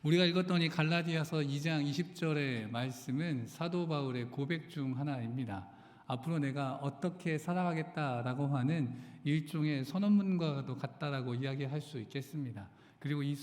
우리가 읽었던 이 갈라디아서 2장 20절의 말씀은 사도 바울의 고백 중 하나입니다. 앞으로 내가 어떻게 살아가겠다라고 하는 일종의 선언문과도 같다라고 이야기할 수 있겠습니다. 그리고 이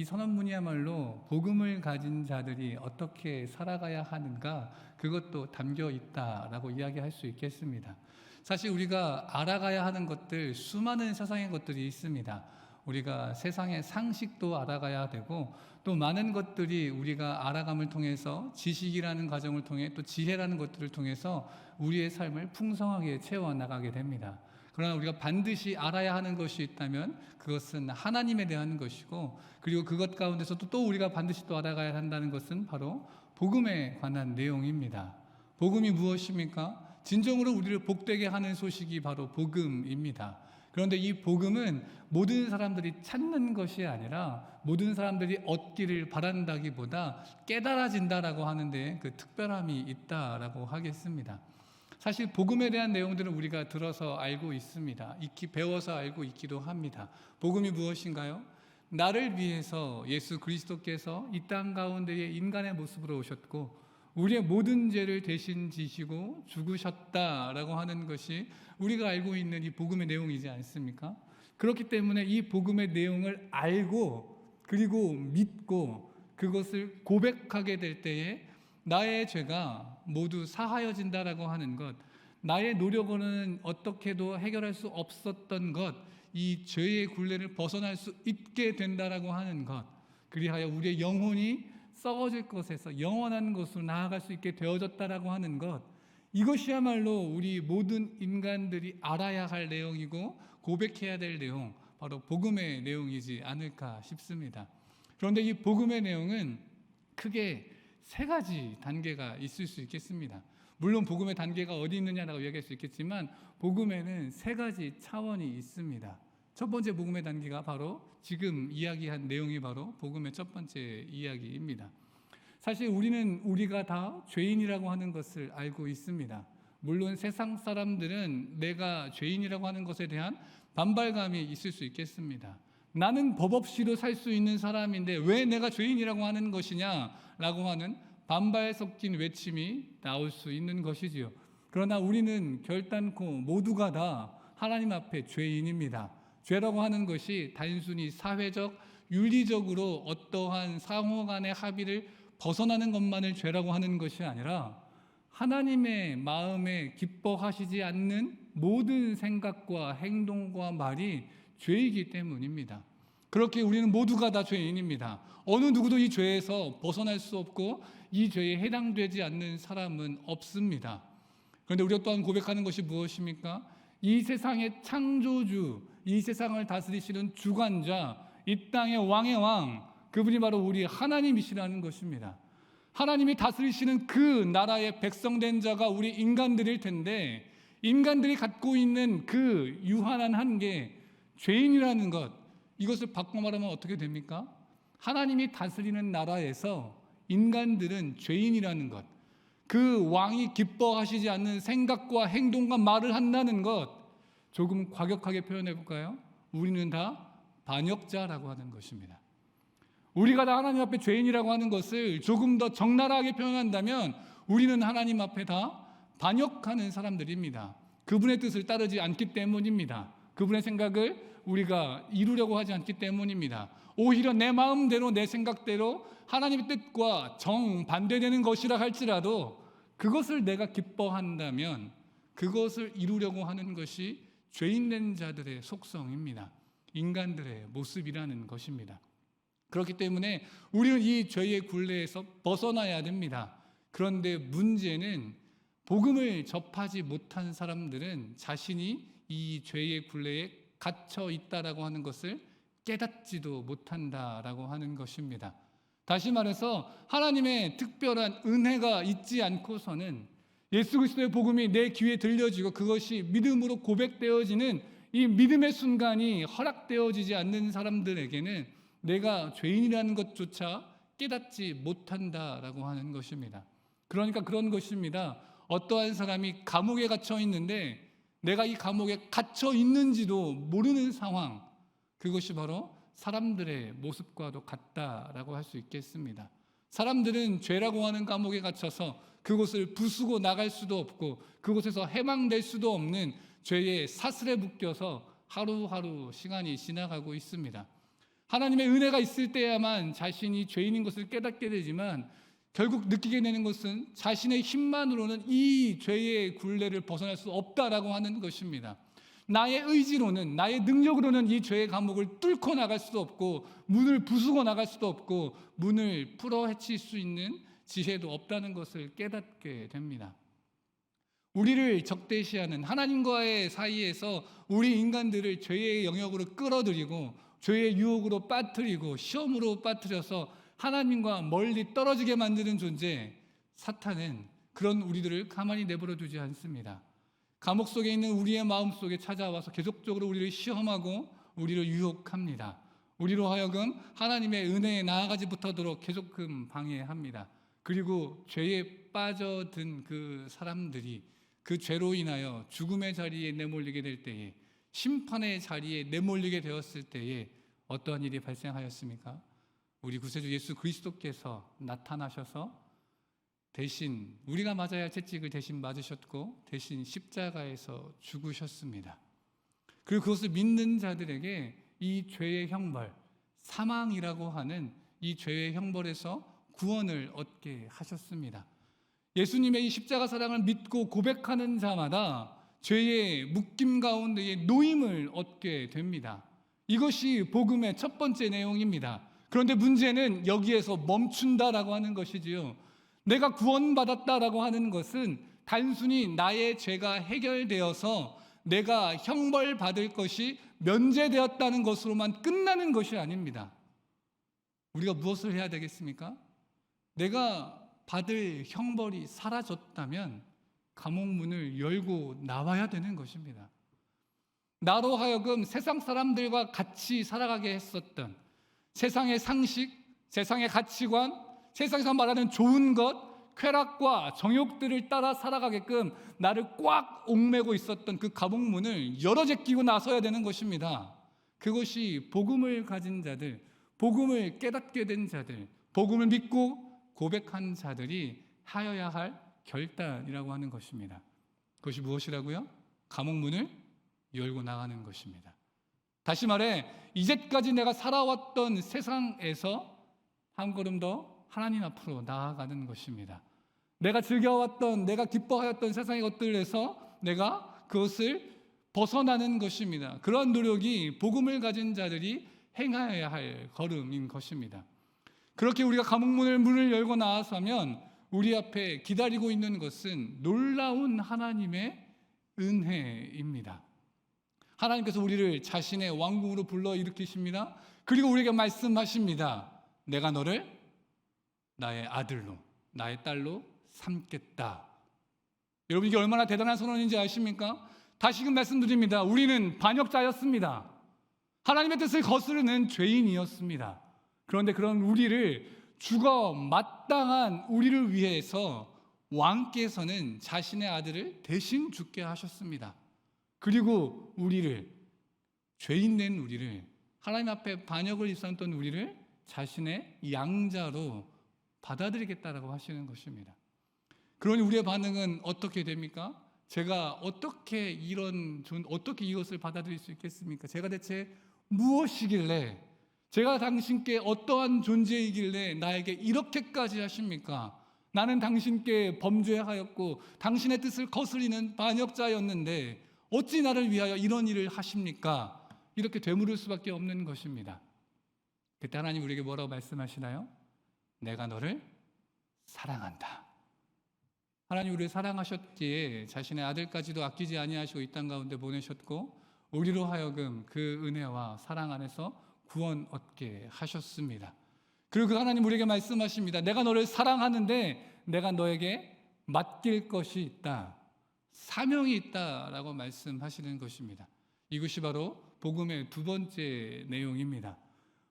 선언문이야말로 복음을 가진 자들이 어떻게 살아가야 하는가, 그것도 담겨 있다라고 이야기할 수 있겠습니다. 사실 우리가 알아가야 하는 것들, 수많은 세상의 것들이 있습니다. 우리가 세상의 상식도 알아가야 되고, 또 많은 것들이 우리가 알아감을 통해서 지식이라는 과정을 통해 또 지혜라는 것들을 통해서 우리의 삶을 풍성하게 채워나가게 됩니다. 그러나 우리가 반드시 알아야 하는 것이 있다면 그것은 하나님에 대한 것이고, 그리고 그것 가운데서도 또 우리가 반드시 또 알아가야 한다는 것은 바로 복음에 관한 내용입니다. 복음이 무엇입니까? 진정으로 우리를 복되게 하는 소식이 바로 복음입니다. 그런데 이 복음은 모든 사람들이 찾는 것이 아니라 모든 사람들이 얻기를 바란다기보다 깨달아진다라고 하는데 그 특별함이 있다라고 하겠습니다. 사실 복음에 대한 내용들은 우리가 들어서 알고 있습니다. 배워서 알고 있기도 합니다. 복음이 무엇인가요? 나를 위해서 예수 그리스도께서 이 땅 가운데에 인간의 모습으로 오셨고 우리의 모든 죄를 대신 지시고 죽으셨다라고 하는 것이 우리가 알고 있는 이 복음의 내용이지 않습니까? 그렇기 때문에 이 복음의 내용을 알고 그리고 믿고 그것을 고백하게 될 때에 나의 죄가 모두 사하여진다라고 하는 것, 나의 노력으로는 어떻게도 해결할 수 없었던 것, 이 죄의 굴레를 벗어날 수 있게 된다라고 하는 것, 그리하여 우리의 영혼이 썩어질 것에서 영원한 곳으로 나아갈 수 있게 되어졌다라고 하는 것, 이것이야말로 우리 모든 인간들이 알아야 할 내용이고 고백해야 될 내용, 바로 복음의 내용이지 않을까 싶습니다. 그런데 이 복음의 내용은 크게 세 가지 단계가 있을 수 있겠습니다. 물론 복음의 단계가 어디 있느냐라고 이야기할 수 있겠지만 복음에는 세 가지 차원이 있습니다. 첫 번째 복음의 단계가 바로 지금 이야기한 내용이 바로 복음의 첫 번째 이야기입니다. 사실 우리가 다 죄인이라고 하는 것을 알고 있습니다. 물론 세상 사람들은 내가 죄인이라고 하는 것에 대한 반발감이 있을 수 있겠습니다. 나는 법 없이도 살 수 있는 사람인데 왜 내가 죄인이라고 하는 것이냐라고 하는 반발 섞인 외침이 나올 수 있는 것이지요. 그러나 우리는 결단코 모두가 다 하나님 앞에 죄인입니다. 죄라고 하는 것이 단순히 사회적, 윤리적으로 어떠한 상호 간의 합의를 벗어나는 것만을 죄라고 하는 것이 아니라 하나님의 마음에 기뻐하시지 않는 모든 생각과 행동과 말이 죄이기 때문입니다. 그렇게 우리는 모두가 다 죄인입니다. 어느 누구도 이 죄에서 벗어날 수 없고 이 죄에 해당되지 않는 사람은 없습니다. 그런데 우리가 또한 고백하는 것이 무엇입니까? 이 세상의 창조주, 이 세상을 다스리시는 주관자, 이 땅의 왕의 왕, 그분이 바로 우리 하나님이시라는 것입니다. 하나님이 다스리시는 그 나라의 백성된 자가 우리 인간들일 텐데 인간들이 갖고 있는 그 유한한 한계, 죄인이라는 것, 이것을 바꿔 말하면 어떻게 됩니까? 하나님이 다스리는 나라에서 인간들은 죄인이라는 것, 그 왕이 기뻐하시지 않는 생각과 행동과 말을 한다는 것, 조금 과격하게 표현해 볼까요? 우리는 다 반역자라고 하는 것입니다. 우리가 다 하나님 앞에 죄인이라고 하는 것을 조금 더 적나라하게 표현한다면 우리는 하나님 앞에 다 반역하는 사람들입니다. 그분의 뜻을 따르지 않기 때문입니다. 그분의 생각을 우리가 이루려고 하지 않기 때문입니다. 오히려 내 마음대로 내 생각대로 하나님의 뜻과 정반대되는 것이라 할지라도 그것을 내가 기뻐한다면 그것을 이루려고 하는 것이 죄인된 자들의 속성입니다. 인간들의 모습이라는 것입니다. 그렇기 때문에 우리는 이 죄의 굴레에서 벗어나야 됩니다. 그런데 문제는 복음을 접하지 못한 사람들은 자신이 이 죄의 굴레에 갇혀 있다라고 하는 것을 깨닫지도 못한다라고 하는 것입니다. 다시 말해서 하나님의 특별한 은혜가 있지 않고서는 예수 그리스도의 복음이 내 귀에 들려지고 그것이 믿음으로 고백되어지는 이 믿음의 순간이 허락되어지지 않는 사람들에게는 내가 죄인이라는 것조차 깨닫지 못한다라고 하는 것입니다. 그러니까 그런 것입니다. 어떠한 사람이 감옥에 갇혀 있는데 내가 이 감옥에 갇혀 있는지도 모르는 상황, 그것이 바로 사람들의 모습과도 같다라고 할 수 있겠습니다. 사람들은 죄라고 하는 감옥에 갇혀서 그곳을 부수고 나갈 수도 없고 그곳에서 해방될 수도 없는 죄의 사슬에 묶여서 하루하루 시간이 지나가고 있습니다. 하나님의 은혜가 있을 때야만 자신이 죄인인 것을 깨닫게 되지만 결국 느끼게 되는 것은 자신의 힘만으로는 이 죄의 굴레를 벗어날 수 없다라고 하는 것입니다. 나의 의지로는, 나의 능력으로는 이 죄의 감옥을 뚫고 나갈 수도 없고 문을 부수고 나갈 수도 없고 문을 풀어 헤칠 수 있는 지혜도 없다는 것을 깨닫게 됩니다. 우리를 적대시하는 하나님과의 사이에서 우리 인간들을 죄의 영역으로 끌어들이고 죄의 유혹으로 빠뜨리고 시험으로 빠뜨려서 하나님과 멀리 떨어지게 만드는 존재 사탄은 그런 우리들을 가만히 내버려 두지 않습니다. 감옥 속에 있는 우리의 마음 속에 찾아와서 계속적으로 우리를 시험하고 우리를 유혹합니다. 우리로 하여금 하나님의 은혜에 나아가지 못하도록 계속금 방해합니다. 그리고 죄에 빠져든 그 사람들이 그 죄로 인하여 죽음의 자리에 내몰리게 될 때에, 심판의 자리에 내몰리게 되었을 때에 어떠한 일이 발생하였습니까? 우리 구세주 예수 그리스도께서 나타나셔서 대신 우리가 맞아야 할 채찍을 대신 맞으셨고 대신 십자가에서 죽으셨습니다. 그리고 그것을 믿는 자들에게 이 죄의 형벌, 사망이라고 하는 이 죄의 형벌에서 구원을 얻게 하셨습니다. 예수님의 이 십자가 사랑을 믿고 고백하는 자마다 죄의 묶임 가운데에 노임을 얻게 됩니다. 이것이 복음의 첫 번째 내용입니다. 그런데 문제는 여기에서 멈춘다라고 하는 것이지요. 내가 구원받았다라고 하는 것은 단순히 나의 죄가 해결되어서 내가 형벌받을 것이 면제되었다는 것으로만 끝나는 것이 아닙니다. 우리가 무엇을 해야 되겠습니까? 내가 받을 형벌이 사라졌다면 감옥 문을 열고 나와야 되는 것입니다. 나로 하여금 세상 사람들과 같이 살아가게 했었던 세상의 상식, 세상의 가치관, 세상에서 말하는 좋은 것, 쾌락과 정욕들을 따라 살아가게끔 나를 꽉 옥매고 있었던 그 감옥 문을 열어 제끼고 나서야 되는 것입니다. 그것이 복음을 가진 자들, 복음을 깨닫게 된 자들, 복음을 믿고 고백한 자들이 하여야 할 결단이라고 하는 것입니다. 그것이 무엇이라고요? 감옥 문을 열고 나가는 것입니다. 다시 말해 이제까지 내가 살아왔던 세상에서 한 걸음 더 하나님 앞으로 나아가는 것입니다. 내가 즐겨왔던, 내가 기뻐하였던 세상의 것들에서 내가 그것을 벗어나는 것입니다. 그러한 노력이 복음을 가진 자들이 행하여야 할 걸음인 것입니다. 그렇게 우리가 문을 열고 나서면 우리 앞에 기다리고 있는 것은 놀라운 하나님의 은혜입니다. 하나님께서 우리를 자신의 왕국으로 불러일으키십니다. 그리고 우리에게 말씀하십니다. 내가 너를 나의 아들로, 나의 딸로 삼겠다. 여러분, 이게 얼마나 대단한 선언인지 아십니까? 다시금 말씀드립니다. 우리는 반역자였습니다. 하나님의 뜻을 거스르는 죄인이었습니다. 그런데 그런 우리를 죽어 마땅한 우리를 위해서 왕께서는 자신의 아들을 대신 죽게 하셨습니다. 그리고 우리를, 죄인 된 우리를, 하나님 앞에 반역을 일삼던 우리를 자신의 양자로 받아들이겠다라고 하시는 것입니다. 그러니 우리의 반응은 어떻게 됩니까? 제가 어떻게 이것을 받아들일 수 있겠습니까? 제가 대체 무엇이길래, 제가 당신께 어떠한 존재이길래 나에게 이렇게까지 하십니까? 나는 당신께 범죄하였고 당신의 뜻을 거스리는 반역자였는데 어찌 나를 위하여 이런 일을 하십니까? 이렇게 되물을 수밖에 없는 것입니다. 그때 하나님 우리에게 뭐라고 말씀하시나요? 내가 너를 사랑한다. 하나님 우리를 사랑하셨기에 자신의 아들까지도 아끼지 아니하시고 이 땅 가운데 보내셨고 우리로 하여금 그 은혜와 사랑 안에서 구원 얻게 하셨습니다. 그리고 그 하나님 우리에게 말씀하십니다. 내가 너를 사랑하는데 내가 너에게 맡길 것이 있다. 사명이 있다라고 말씀하시는 것입니다. 이것이 바로 복음의 두 번째 내용입니다.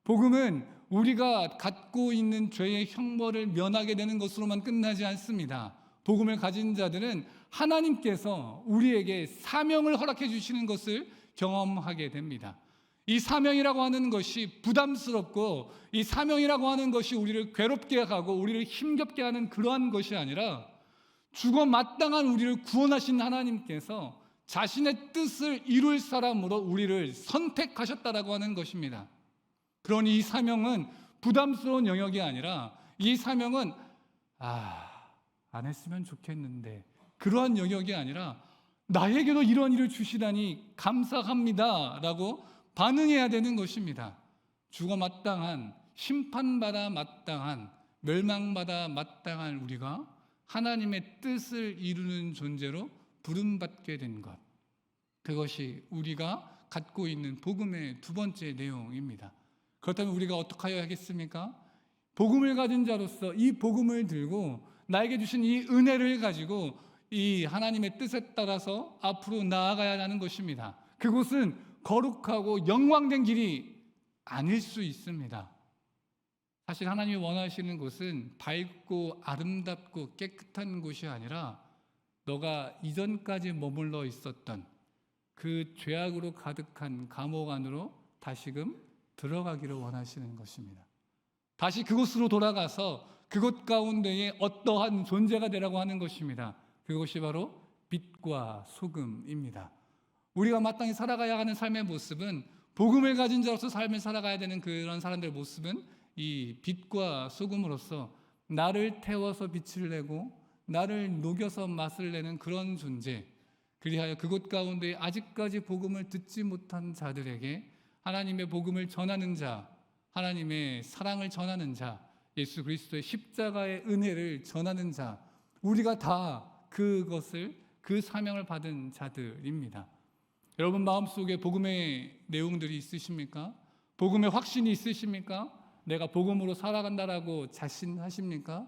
복음은 우리가 갖고 있는 죄의 형벌을 면하게 되는 것으로만 끝나지 않습니다. 복음을 가진 자들은 하나님께서 우리에게 사명을 허락해 주시는 것을 경험하게 됩니다. 이 사명이라고 하는 것이 부담스럽고 이 사명이라고 하는 것이 우리를 괴롭게 하고 우리를 힘겹게 하는 그러한 것이 아니라 죽어 마땅한 우리를 구원하신 하나님께서 자신의 뜻을 이룰 사람으로 우리를 선택하셨다라고 하는 것입니다. 그러니 이 사명은 부담스러운 영역이 아니라 이 사명은 안 했으면 좋겠는데 그러한 영역이 아니라 나에게도 이런 일을 주시다니 감사합니다 라고 반응해야 되는 것입니다. 죽어 마땅한, 심판받아 마땅한, 멸망받아 마땅한 우리가 하나님의 뜻을 이루는 존재로 부름받게 된 것, 그것이 우리가 갖고 있는 복음의 두 번째 내용입니다. 그렇다면 우리가 어떻게 해야 하겠습니까? 복음을 가진 자로서 이 복음을 들고 나에게 주신 이 은혜를 가지고 이 하나님의 뜻에 따라서 앞으로 나아가야 하는 것입니다. 그곳은 거룩하고 영광된 길이 아닐 수 있습니다. 사실 하나님이 원하시는 곳은 밝고 아름답고 깨끗한 곳이 아니라 너가 이전까지 머물러 있었던 그 죄악으로 가득한 감옥 안으로 다시금 들어가기를 원하시는 것입니다. 다시 그곳으로 돌아가서 그곳 가운데에 어떠한 존재가 되라고 하는 것입니다. 그것이 바로 빛과 소금입니다. 우리가 마땅히 살아가야 하는 삶의 모습은, 복음을 가진 자로서 삶을 살아가야 되는 그런 사람들의 모습은 이 빛과 소금으로서 나를 태워서 빛을 내고 나를 녹여서 맛을 내는 그런 존재, 그리하여 그곳 가운데 아직까지 복음을 듣지 못한 자들에게 하나님의 복음을 전하는 자, 하나님의 사랑을 전하는 자, 예수 그리스도의 십자가의 은혜를 전하는 자, 우리가 다 그것을, 그 사명을 받은 자들입니다. 여러분 마음속에 복음의 내용들이 있으십니까? 복음의 확신이 있으십니까? 내가 복음으로 살아간다라고 자신하십니까?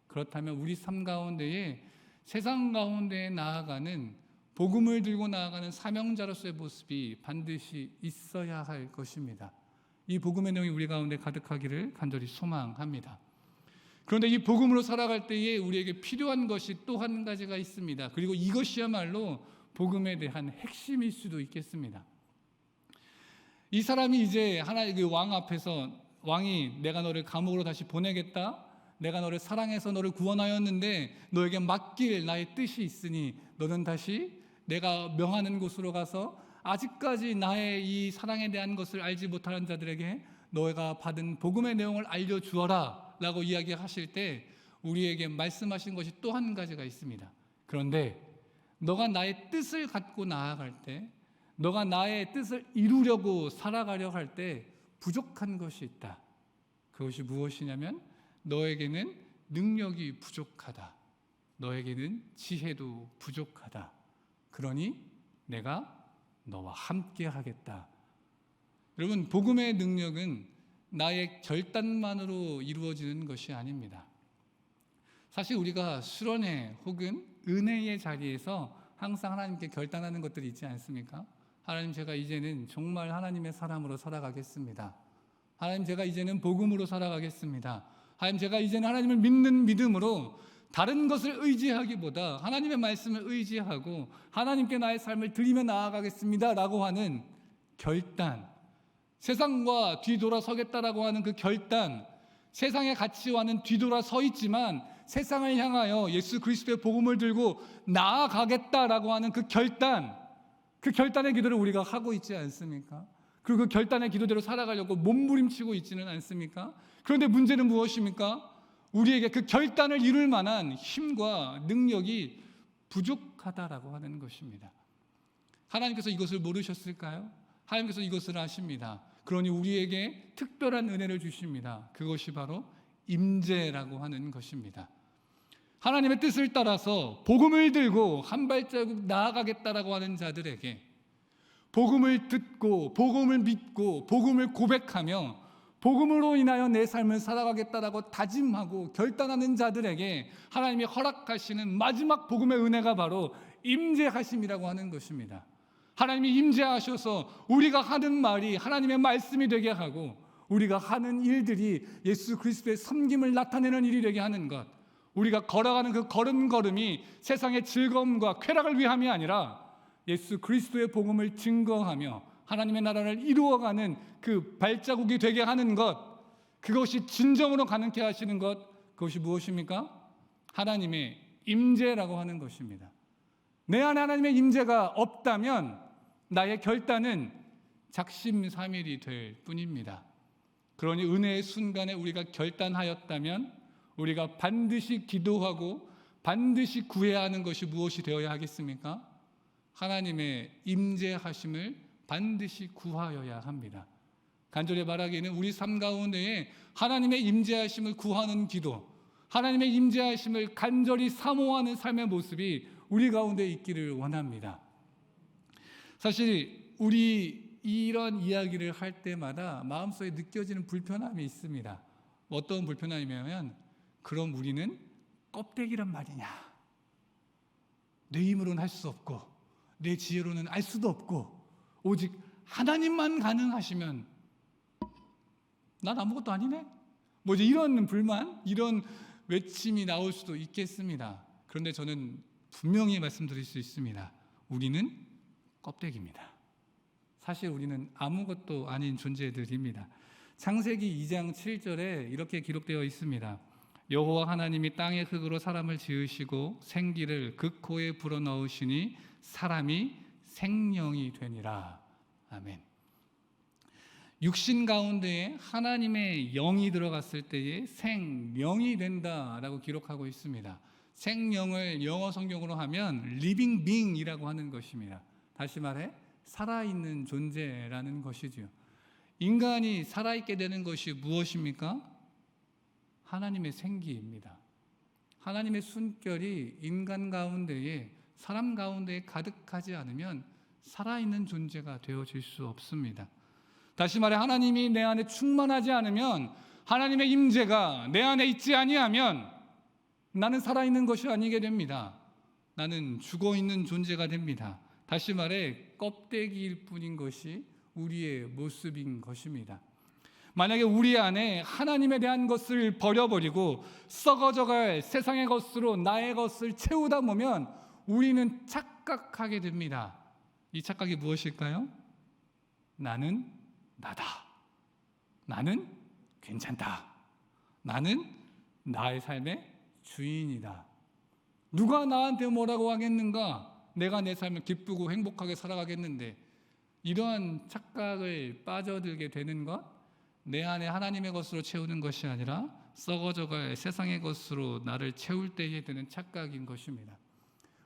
그렇다면 우리 삶 가운데에 세상 가운데에 나아가는, 복음을 들고 나아가는 사명자로서의 모습이 반드시 있어야 할 것입니다. 이 복음의 내용이 우리 가운데 가득하기를 간절히 소망합니다. 그런데 이 복음으로 살아갈 때에 우리에게 필요한 것이 또 한 가지가 있습니다. 그리고 이것이야말로 복음에 대한 핵심일 수도 있겠습니다. 이 사람이 이제 하나의 그 왕 앞에서, 왕이 내가 너를 감옥으로 다시 보내겠다, 내가 너를 사랑해서 너를 구원하였는데 너에게 맡길 나의 뜻이 있으니 너는 다시 내가 명하는 곳으로 가서 아직까지 나의 이 사랑에 대한 것을 알지 못하는 자들에게 너가 받은 복음의 내용을 알려주어라 라고 이야기하실 때 우리에게 말씀하신 것이 또 한 가지가 있습니다. 그런데 너가 나의 뜻을 갖고 나아갈 때, 너가 나의 뜻을 이루려고 살아가려 할 때 부족한 것이 있다. 그것이 무엇이냐면 너에게는 능력이 부족하다. 너에게는 지혜도 부족하다. 그러니 내가 너와 함께 하겠다. 여러분, 복음의 능력은 나의 결단만으로 이루어지는 것이 아닙니다. 사실 우리가 수련회 혹은 은혜의 자리에서 항상 하나님께 결단하는 것들이 있지 않습니까? 하나님, 제가 이제는 정말 하나님의 사람으로 살아가겠습니다. 하나님, 제가 이제는 복음으로 살아가겠습니다. 하나님, 제가 이제는 하나님을 믿는 믿음으로 다른 것을 의지하기보다 하나님의 말씀을 의지하고 하나님께 나의 삶을 드리며 나아가겠습니다 라고 하는 결단, 세상과 뒤돌아서겠다라고 하는 그 결단, 세상의 가치와는 뒤돌아서 있지만 세상을 향하여 예수 그리스도의 복음을 들고 나아가겠다라고 하는 그 결단, 그 결단의 기도를 우리가 하고 있지 않습니까? 그리고 그 결단의 기도대로 살아가려고 몸부림치고 있지는 않습니까? 그런데 문제는 무엇입니까? 우리에게 그 결단을 이룰 만한 힘과 능력이 부족하다라고 하는 것입니다. 하나님께서 이것을 모르셨을까요? 하나님께서 이것을 아십니다. 그러니 우리에게 특별한 은혜를 주십니다. 그것이 바로 임재라고 하는 것입니다. 하나님의 뜻을 따라서 복음을 들고 한 발자국 나아가겠다라고 하는 자들에게, 복음을 듣고 복음을 믿고 복음을 고백하며 복음으로 인하여 내 삶을 살아가겠다라고 다짐하고 결단하는 자들에게 하나님이 허락하시는 마지막 복음의 은혜가 바로 임재하심이라고 하는 것입니다. 하나님이 임재하셔서 우리가 하는 말이 하나님의 말씀이 되게 하고 우리가 하는 일들이 예수 그리스도의 섬김을 나타내는 일이 되게 하는 것, 우리가 걸어가는 그 걸음걸음이 세상의 즐거움과 쾌락을 위함이 아니라 예수 그리스도의 복음을 증거하며 하나님의 나라를 이루어가는 그 발자국이 되게 하는 것, 그것이 진정으로 가능케 하시는 것, 그것이 무엇입니까? 하나님의 임재라고 하는 것입니다. 내 안에 하나님의 임재가 없다면 나의 결단은 작심삼일이 될 뿐입니다. 그러니 은혜의 순간에 우리가 결단하였다면 우리가 반드시 기도하고 반드시 구해야 하는 것이 무엇이 되어야 하겠습니까? 하나님의 임재하심을 반드시 구하여야 합니다. 간절히 말하기에는 우리 삶 가운데에 하나님의 임재하심을 구하는 기도, 하나님의 임재하심을 간절히 사모하는 삶의 모습이 우리 가운데 있기를 원합니다. 사실 우리 이런 이야기를 할 때마다 마음속에 느껴지는 불편함이 있습니다. 어떤 불편함이냐면, 그럼 우리는 껍데기란 말이냐? 내 힘으로는 할 수 없고 내 지혜로는 알 수도 없고 오직 하나님만 가능하시면 난 아무것도 아니네? 뭐지, 이런 불만, 이런 외침이 나올 수도 있겠습니다. 그런데 저는 분명히 말씀드릴 수 있습니다. 우리는 껍데기입니다. 사실 우리는 아무것도 아닌 존재들입니다. 창세기 2장 7절에 이렇게 기록되어 있습니다. 여호와 하나님이 땅의 흙으로 사람을 지으시고 생기를 그 코에 불어넣으시니 사람이 생명이 되니라. 아멘. 육신 가운데에 하나님의 영이 들어갔을 때에 생명이 된다라고 기록하고 있습니다. 생명을 영어 성경으로 하면 living being이라고 하는 것입니다. 다시 말해 살아있는 존재라는 것이지요. 인간이 살아있게 되는 것이 무엇입니까? 하나님의 생기입니다. 하나님의 숨결이 인간 가운데에, 사람 가운데에 가득하지 않으면 살아있는 존재가 되어질 수 없습니다. 다시 말해 하나님이 내 안에 충만하지 않으면, 하나님의 임재가 내 안에 있지 아니하면 나는 살아있는 것이 아니게 됩니다. 나는 죽어있는 존재가 됩니다. 다시 말해 껍데기일 뿐인 것이 우리의 모습인 것입니다. 만약에 우리 안에 하나님에 대한 것을 버려버리고 썩어져갈 세상의 것으로 나의 것을 채우다 보면 우리는 착각하게 됩니다. 이 착각이 무엇일까요? 나는 나다. 나는 괜찮다. 나는 나의 삶의 주인이다. 누가 나한테 뭐라고 하겠는가? 내가 내 삶을 기쁘고 행복하게 살아가겠는데, 이러한 착각을 빠져들게 되는 것, 내 안에 하나님의 것으로 채우는 것이 아니라 썩어져갈 세상의 것으로 나를 채울 때에 드는 착각인 것입니다.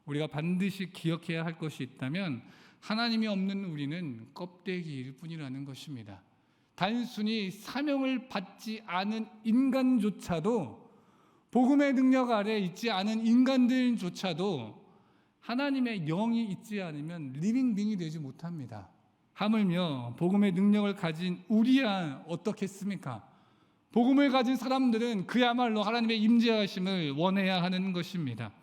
우리가 반드시 기억해야 할 것이 있다면 하나님이 없는 우리는 껍데기일 뿐이라는 것입니다. 단순히 사명을 받지 않은 인간조차도, 복음의 능력 아래 있지 않은 인간들조차도 하나님의 영이 있지 않으면 리빙 빙이 되지 못합니다. 하물며 복음의 능력을 가진 우리야 어떻겠습니까? 복음을 가진 사람들은 그야말로 하나님의 임재하심을 원해야 하는 것입니다.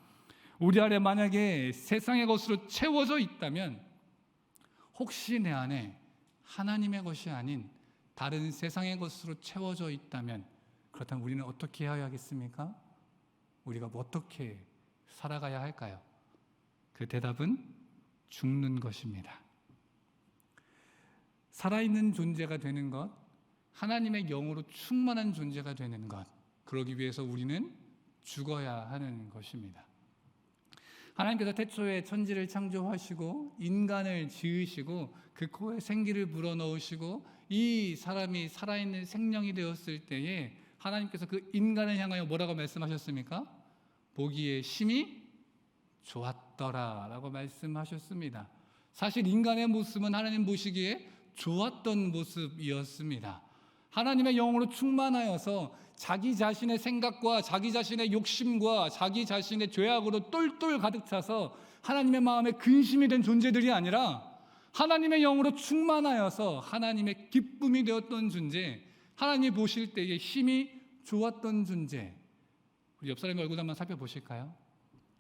우리 안에 만약에 세상의 것으로 채워져 있다면, 혹시 내 안에 하나님의 것이 아닌 다른 세상의 것으로 채워져 있다면, 그렇다면 우리는 어떻게 해야 하겠습니까? 우리가 어떻게 살아가야 할까요? 그 대답은 죽는 것입니다. 살아있는 존재가 되는 것, 하나님의 영으로 충만한 존재가 되는 것, 그러기 위해서 우리는 죽어야 하는 것입니다. 하나님께서 태초에 천지를 창조하시고 인간을 지으시고 그 코에 생기를 불어넣으시고 이 사람이 살아있는 생명이 되었을 때에 하나님께서 그 인간을 향하여 뭐라고 말씀하셨습니까? 보기에 심히 좋았더라 라고 말씀하셨습니다. 사실 인간의 모습은 하나님 보시기에 좋았던 모습이었습니다. 하나님의 영으로 충만하여서 자기 자신의 생각과 자기 자신의 욕심과 자기 자신의 죄악으로 똘똘 가득 차서 하나님의 마음에 근심이 된 존재들이 아니라 하나님의 영으로 충만하여서 하나님의 기쁨이 되었던 존재, 하나님이 보실 때에 힘이 좋았던 존재. 우리 옆 사람의 얼굴 한번 살펴보실까요?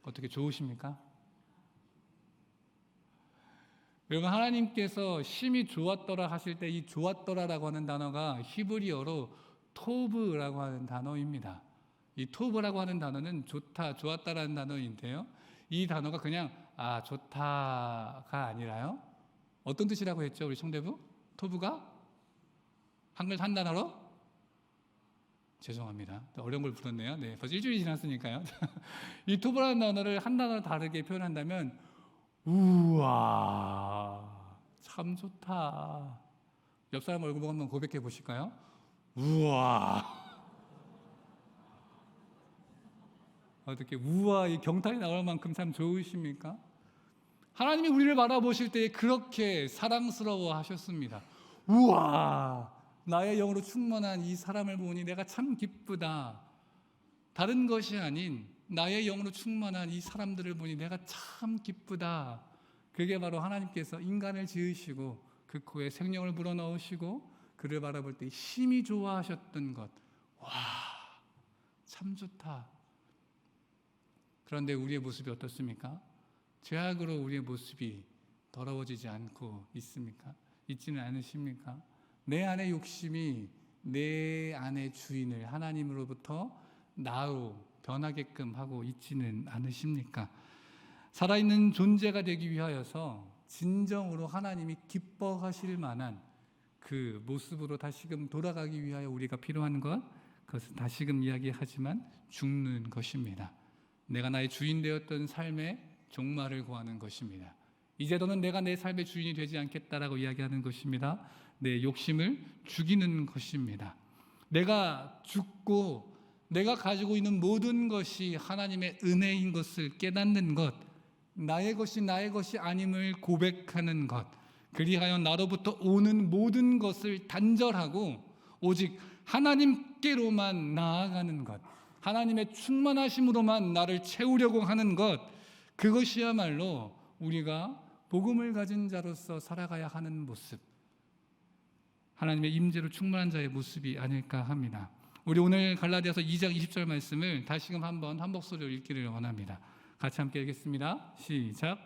어떻게 좋으십니까? 여러분, 하나님께서 심히 좋았더라 하실 때 이 좋았더라라고 하는 단어가 히브리어로 토브라고 하는 단어입니다. 이 토브라고 하는 단어는 좋다, 좋았다라는 단어인데요. 이 단어가 그냥 좋다가 아니라요, 어떤 뜻이라고 했죠? 우리 청대부? 토부가 한글 한 단어로? 죄송합니다. 어려운 걸 불렀네요. 네, 벌써 일주일이 지났으니까요. 이 토부라는 단어를 한 단어로 다르게 표현한다면 우와, 참 좋다. 옆 사람 얼굴 보고 한번 고백해 보실까요? 우와. 어떻게 우와 이 경탄이 나올 만큼 참 좋으십니까? 하나님이 우리를 바라보실 때 그렇게 사랑스러워 하셨습니다. 우와, 나의 영으로 충만한 이 사람을 보니 내가 참 기쁘다. 다른 것이 아닌 나의 영으로 충만한 이 사람들을 보니 내가 참 기쁘다. 그게 바로 하나님께서 인간을 지으시고 그 코에 생명을 불어넣으시고 그를 바라볼 때 심히 좋아하셨던 것. 와, 참 좋다. 그런데 우리의 모습이 어떻습니까? 죄악으로 우리의 모습이 더러워지지 않고 있습니까? 있지는 않으십니까? 내 안의 욕심이 내 안의 주인을 하나님으로부터 나로 변하게끔 하고 있지는 않으십니까? 살아있는 존재가 되기 위하여서 진정으로 하나님이 기뻐하실 만한 그 모습으로 다시금 돌아가기 위하여 우리가 필요한 것, 그것은 다시금 이야기하지만 죽는 것입니다. 내가 나의 주인 되었던 삶의 종말을 구하는 것입니다. 이제 너는 내가 내 삶의 주인이 되지 않겠다라고 이야기하는 것입니다. 내 욕심을 죽이는 것입니다. 내가 죽고 내가 가지고 있는 모든 것이 하나님의 은혜인 것을 깨닫는 것, 나의 것이 아님을 고백하는 것, 그리하여 나로부터 오는 모든 것을 단절하고 오직 하나님께로만 나아가는 것, 하나님의 충만하심으로만 나를 채우려고 하는 것, 그것이야말로 우리가 복음을 가진 자로서 살아가야 하는 모습, 하나님의 임재로 충만한 자의 모습이 아닐까 합니다. 우리 오늘 갈라디아서 2장 20절 말씀을 다시금 한번 한 목소리로 읽기를 원합니다. 같이 함께 읽겠습니다. 시작.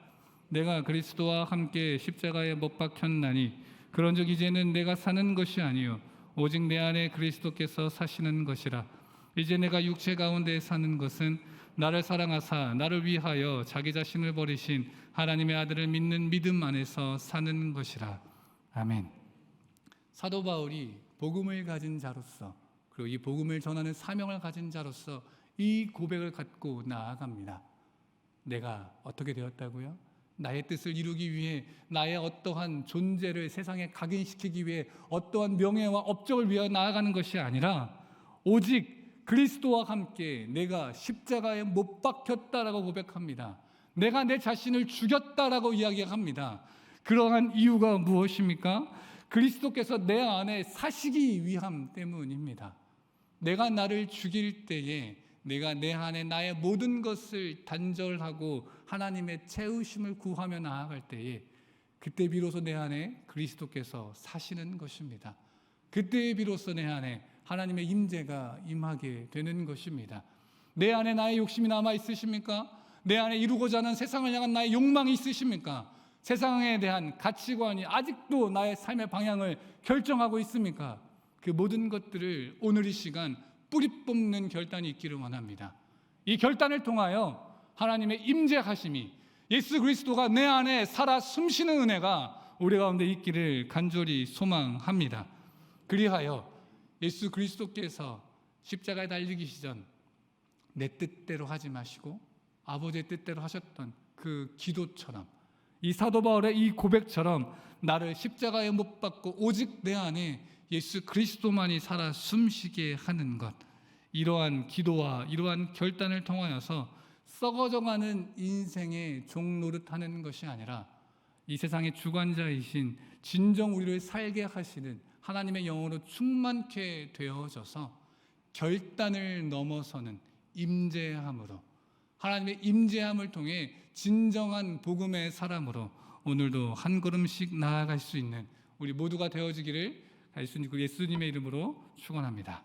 내가 그리스도와 함께 십자가에 못 박혔나니 그런즉 이제는 내가 사는 것이 아니요 오직 내 안에 그리스도께서 사시는 것이라. 이제 내가 육체 가운데 사는 것은 나를 사랑하사 나를 위하여 자기 자신을 버리신 하나님의 아들을 믿는 믿음 안에서 사는 것이라. 아멘. 사도 바울이 복음을 가진 자로서, 그리고 이 복음을 전하는 사명을 가진 자로서 이 고백을 갖고 나아갑니다. 내가 어떻게 되었다고요? 나의 뜻을 이루기 위해, 나의 어떠한 존재를 세상에 각인시키기 위해, 어떠한 명예와 업적을 위하여 나아가는 것이 아니라 오직 그리스도와 함께 내가 십자가에 못 박혔다라고 고백합니다. 내가 내 자신을 죽였다라고 이야기합니다. 그러한 이유가 무엇입니까? 그리스도께서 내 안에 사시기 위함 때문입니다. 내가 나를 죽일 때에 내가 내 안에 나의 모든 것을 단절하고 하나님의 채우심을 구하며 나아갈 때에 그때 비로소 내 안에 그리스도께서 사시는 것입니다. 그때 비로소 내 안에 하나님의 임재가 임하게 되는 것입니다. 내 안에 나의 욕심이 남아 있으십니까? 내 안에 이루고자 하는 세상을 향한 나의 욕망이 있으십니까? 세상에 대한 가치관이 아직도 나의 삶의 방향을 결정하고 있습니까? 그 모든 것들을 오늘 이 시간 뿌리 뽑는 결단이 있기를 원합니다. 이 결단을 통하여 하나님의 임재하심이, 예수 그리스도가 내 안에 살아 숨쉬는 은혜가 우리 가운데 있기를 간절히 소망합니다. 그리하여 예수 그리스도께서 십자가에 달리기 전 내 뜻대로 하지 마시고 아버지의 뜻대로 하셨던 그 기도처럼, 이 사도 바울의 이 고백처럼 나를 십자가에 못 박고 오직 내 안에 예수 그리스도만이 살아 숨쉬게 하는 것, 이러한 기도와 이러한 결단을 통하여서 썩어져가는 인생의 종 노릇하는 것이 아니라 이 세상의 주관자이신 진정 우리를 살게 하시는 하나님의 영으로 충만케 되어져서 결단을 넘어서는 임재함으로, 하나님의 임재함을 통해 진정한 복음의 사람으로 오늘도 한 걸음씩 나아갈 수 있는 우리 모두가 되어지기를 예수님의 이름으로 축원합니다.